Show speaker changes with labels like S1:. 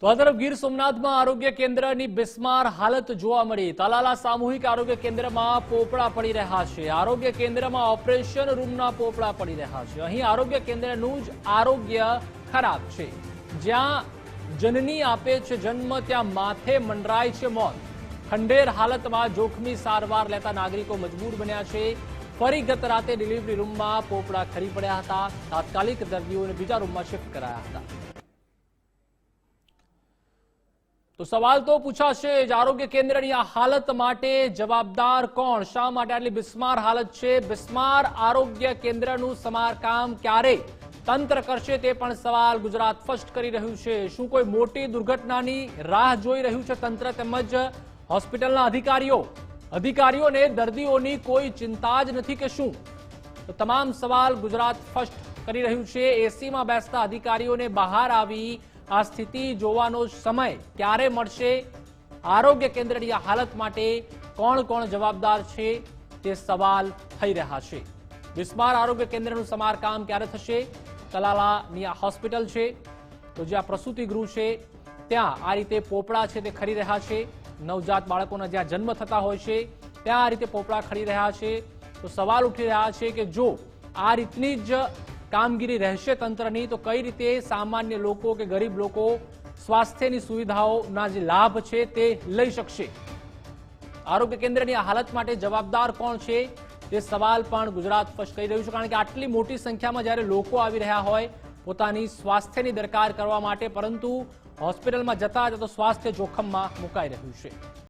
S1: તો આ તરફ ગીર સોમનાથમાં આરોગ્ય કેન્દ્રની બિસ્માર હાલત જોવા મળી। તલાલા સામૂહિક આરોગ્ય કેન્દ્રમાં પોપડા પડી રહ્યા છે। આરોગ્ય કેન્દ્રમાં ઓપરેશન રૂમના પોપડા પડી રહ્યા છે। અહીં આરોગ્ય કેન્દ્રનું જ આરોગ્ય ખરાબ છે। જ્યાં જનની આપે છે જન્મ, ત્યાં માથે મંડરાય છે મોત। ખંડેર હાલતમાં જોખમી સારવાર લેતા નાગરિકો મજબૂર બન્યા છે। ફરી ગત રાતે ડિલિવરી રૂમમાં પોપડા ખરી પડ્યા હતા। તાત્કાલિક દર્દીઓને બીજા રૂમમાં શિફ્ટ કરાયા હતા। તો સવાલ તો પૂછાશે જ, આરોગ્ય કેન્દ્રની આ હાલત માટે જવાબદાર કોણ? શા માટે આટલી બિસ્માર હાલત છે? બિસ્માર આરોગ્ય કેન્દ્રનું સમારકામ ક્યારે તંત્ર કરશે તે પણ સવાલ ગુજરાત ફર્સ્ટ કરી રહ્યું છે। શું કોઈ મોટી દુર્ઘટનાની રાહ જોઈ રહ્યું છે તંત્ર તેમજ હોસ્પિટલના અધિકારીઓને દર્દીઓની કોઈ ચિંતા જ નથી કે શું? તો તમામ સવાલ ગુજરાત ફર્સ્ટ કરી રહ્યું છે। એસીમાં બેસતા અધિકારીઓને બહાર આવી આ સ્થિતિ જોવાનો સમય ક્યારે મળશે? આરોગ્ય કેન્દ્રની આ હાલત માટે કોણ કોણ જવાબદાર છે તે સવાલ થઈ રહ્યા છે। બિસ્માર આરોગ્ય કેન્દ્રનું સમારકામ ક્યારે થશે? તલાલાની આ હોસ્પિટલ છે, તો જ્યાં પ્રસૂતિ ગૃહ છે ત્યાં આ રીતે પોપડા છે તે ખરી રહ્યા છે। નવજાત બાળકોના જ્યાં જન્મ થતા હોય છે ત્યાં આ રીતે પોપડા ખરી રહ્યા છે। તો સવાલ ઉઠી રહ્યા છે કે જો આ રીતની જ કામગીરી રહેશે તંત્રની તો કઈ રીતે સામાન્ય લોકો કે ગરીબ લોકો સ્વાસ્થ્યની સુવિધાઓના જે લાભ છે તે લઈ શકશે? આરોગ્ય કેન્દ્રની આ હાલત માટે જવાબદાર કોણ છે તે સવાલ પણ ગુજરાત ફર્સ્ટ કરી રહ્યું છે। કારણ કે આટલી મોટી સંખ્યામાં જ્યારે લોકો આવી રહ્યા હોય પોતાની સ્વાસ્થ્યની દરકાર કરવા માટે, પરંતુ હોસ્પિટલમાં જતા તો સ્વાસ્થ્ય જોખમમાં મુકાઈ રહ્યું છે।